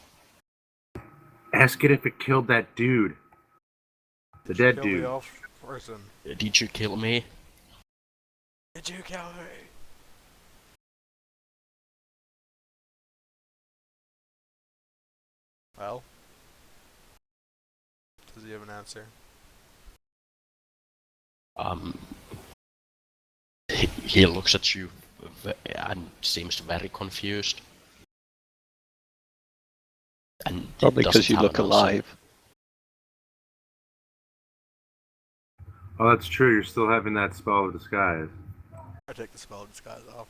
Speaker 3: Ask it if it killed that dude. The dead
Speaker 2: Kill
Speaker 3: dude.
Speaker 2: the elf person.
Speaker 1: Did you kill me?
Speaker 2: Did you kill me? Well, does he have an answer?
Speaker 1: He looks at you and seems very confused. And
Speaker 4: Probably
Speaker 1: doesn't
Speaker 4: because you
Speaker 1: have
Speaker 4: look
Speaker 1: an answer.
Speaker 4: alive.
Speaker 3: Oh, that's true. You're still having that spell of disguise.
Speaker 2: I take the spell of disguise off.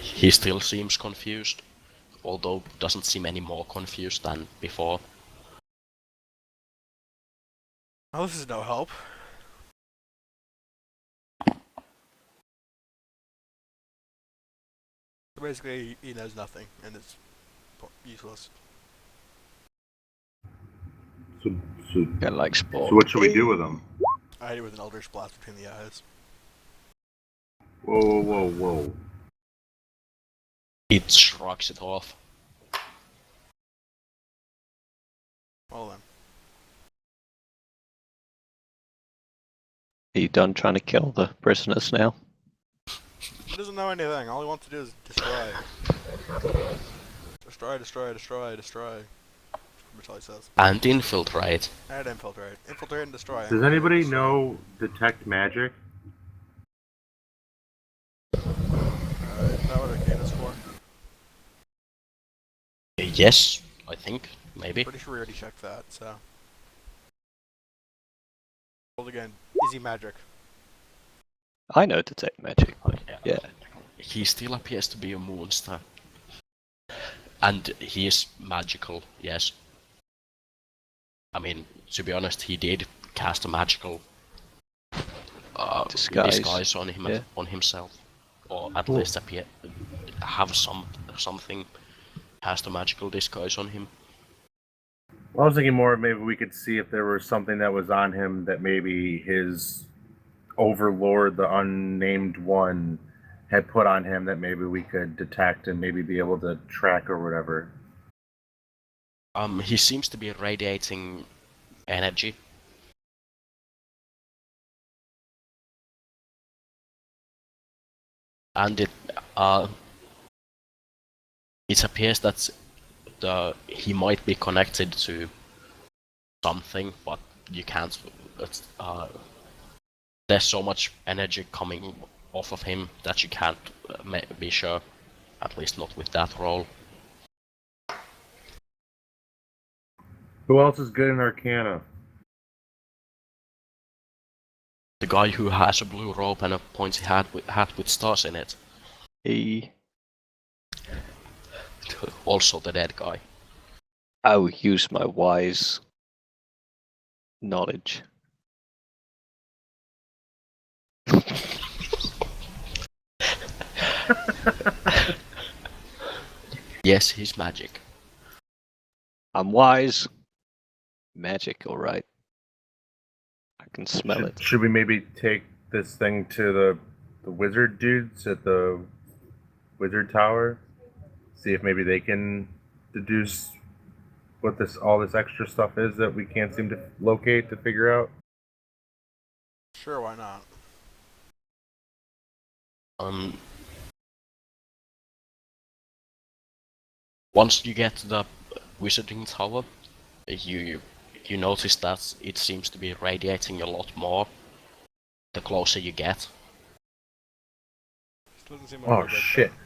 Speaker 1: He still seems confused, although doesn't seem any more confused than before.
Speaker 2: Oh, this is no help. So basically, he knows nothing, and it's useless.
Speaker 3: So,
Speaker 4: Kind of like sport.
Speaker 3: so what should we do with him?
Speaker 2: I hit it with an Eldritch Blast between the eyes.
Speaker 3: Whoa, whoa, whoa, whoa.
Speaker 1: It shrugs it off.
Speaker 2: Well then.
Speaker 4: Are you done trying to kill the prisoners now?
Speaker 2: He doesn't know anything. All he wants to do is destroy. Destroy, destroy, destroy, destroy. That's all he says.
Speaker 1: And infiltrate.
Speaker 2: And infiltrate. Infiltrate and destroy.
Speaker 3: Does
Speaker 2: Infiltrate
Speaker 3: anybody
Speaker 2: and destroy.
Speaker 3: know detect magic?
Speaker 2: Is that what Arcane is for?
Speaker 1: Yes, I think, maybe.
Speaker 2: Pretty sure we already checked that, so. Roll again. Easy magic.
Speaker 4: I know detect magic. Yeah.
Speaker 1: He still appears to be a monster. And he is magical, yes. I mean, to be honest, he did cast a magical disguise on him,
Speaker 4: yeah.
Speaker 1: on himself, or at least have something cast a magical disguise on him.
Speaker 3: Well, I was thinking more maybe we could see if there was something that was on him that maybe his overlord, the unnamed one, had put on him that maybe we could detect and maybe be able to track or whatever.
Speaker 1: He seems to be radiating energy. And it appears that he might be connected to something, but you can't. There's so much energy coming off of him that you can't be sure. At least not with that roll.
Speaker 3: Who else is good in Arcana?
Speaker 1: The guy who has a blue robe and a pointy hat with stars in it.
Speaker 4: He.
Speaker 1: Also the dead guy.
Speaker 4: I will use my wise knowledge.
Speaker 1: Yes, he's magic.
Speaker 4: I'm wise. Magic, alright. I can smell it.
Speaker 3: Should we maybe take this thing to the wizard dudes at the wizard tower? See if maybe they can deduce what all this extra stuff is that we can't seem to locate to figure out?
Speaker 2: Sure, why not?
Speaker 1: Once you get to the wizarding tower, you notice that it seems to be radiating a lot more the closer you get.
Speaker 2: This doesn't seem like
Speaker 3: Oh
Speaker 2: a good
Speaker 3: shit.
Speaker 2: thing.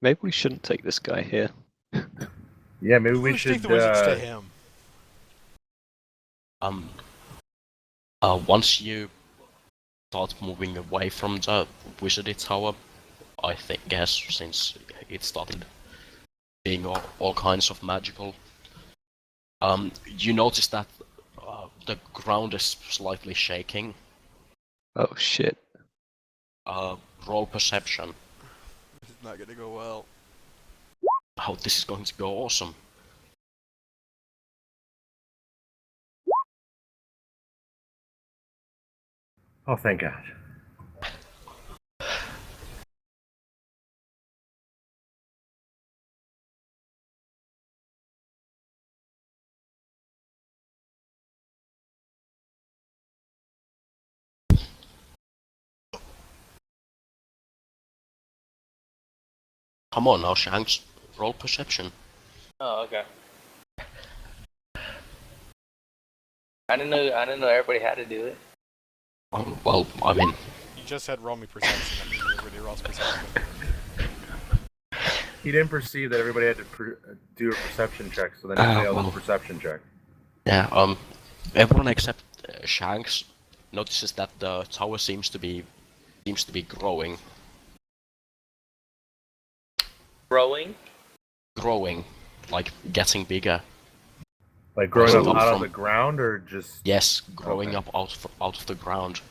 Speaker 4: Maybe we shouldn't take this guy here.
Speaker 3: Yeah, maybe we
Speaker 2: Let's
Speaker 3: should
Speaker 2: take the wizards to him.
Speaker 1: Once you start moving away from the wizardry tower, I think, guess, since it started being all kinds of magical, you notice that the ground is slightly shaking.
Speaker 4: Oh shit.
Speaker 1: Roll perception.
Speaker 2: This is not gonna go well.
Speaker 1: How this is going to go awesome.
Speaker 3: Oh, thank God.
Speaker 1: Come on now, Shanks. Roll perception.
Speaker 5: Oh, okay. I didn't know everybody had to do it.
Speaker 1: Well, I mean,
Speaker 2: You just said roll me perception. That means everybody rolls perception.
Speaker 3: He didn't perceive that everybody had to do a perception check, so then he failed his perception check.
Speaker 1: yeah, everyone except Shanks notices that the tower seems to be growing. Growing, like getting bigger.
Speaker 3: Like growing
Speaker 1: Also
Speaker 3: up
Speaker 1: up
Speaker 3: out of
Speaker 1: from-
Speaker 3: the ground, or just...
Speaker 1: Yes, growing
Speaker 3: Okay.
Speaker 1: up out of the ground.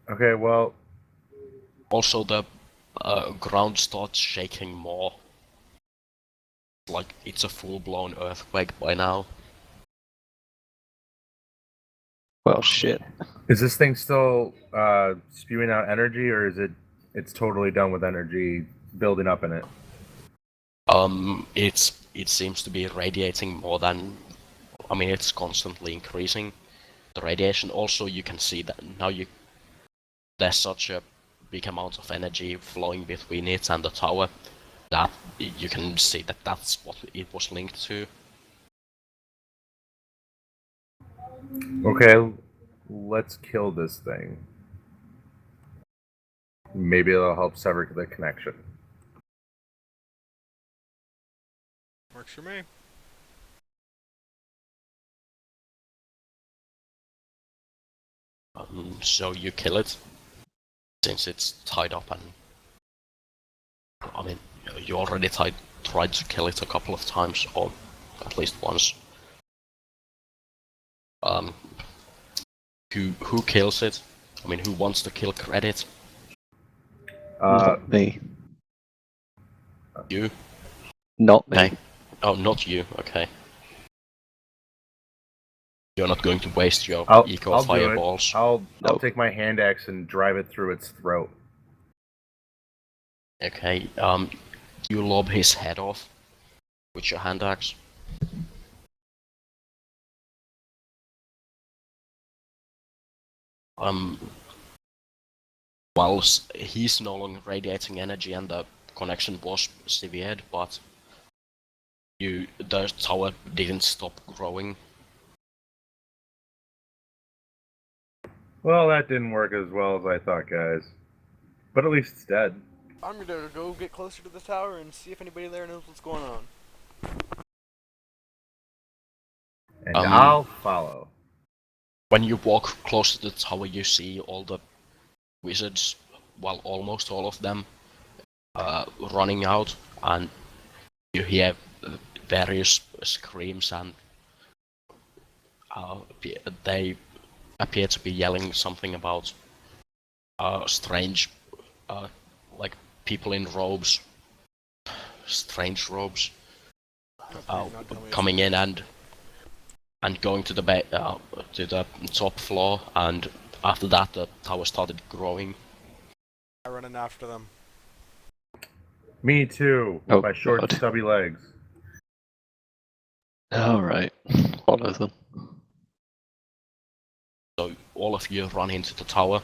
Speaker 3: Okay, well...
Speaker 1: Also, the ground starts shaking more. Like it's a full-blown earthquake by now.
Speaker 4: Well, shit.
Speaker 3: Is this thing still spewing out energy, or is it's totally done with energy building up in it?
Speaker 1: It seems to be radiating more than. I mean, it's constantly increasing. The radiation. Also, you can see that now there's such a big amount of energy flowing between it and the tower that you can see that that's what it was linked to.
Speaker 3: Okay, let's kill this thing. Maybe it'll help sever the connection.
Speaker 2: Works for me.
Speaker 1: So you kill it since it's tied up, and I mean, you already tried to kill it a couple of times, or at least once. Who kills it? I mean, who wants to kill credit?
Speaker 4: Not me.
Speaker 1: You?
Speaker 4: Not me.
Speaker 1: Okay. Oh, not you. Okay. You're not going to waste your eco
Speaker 3: I'll do it.
Speaker 1: fireballs.
Speaker 3: I'll
Speaker 4: Nope.
Speaker 3: take my hand axe and drive it through its throat.
Speaker 1: Okay. You lob his head off with your hand axe. Well, he's no longer radiating energy, and the connection was severed, but the tower didn't stop growing.
Speaker 3: Well, that didn't work as well as I thought, guys. But at least it's dead.
Speaker 2: I'm gonna go get closer to the tower and see if anybody there knows what's going on.
Speaker 3: And I'll follow.
Speaker 1: When you walk close to the tower, you see all the wizards, well, almost all of them, running out, and you hear various screams, and they appear to be yelling something about strange, like people in robes, strange robes, coming in and going to the top floor, and after that the tower started growing.
Speaker 2: I run in after them.
Speaker 3: Me too, with
Speaker 4: Oh,
Speaker 3: my short,
Speaker 4: God.
Speaker 3: stubby legs.
Speaker 4: Alright. Follow them.
Speaker 1: So all of you run into the tower.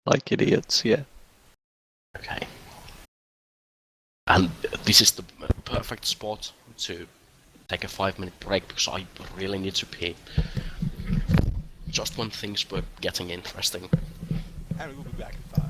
Speaker 4: Like idiots, yeah.
Speaker 1: Okay. And this is the perfect spot to take a 5-minute break, because I really need to pee. Just when things were getting interesting.
Speaker 2: And we'll be back in 5.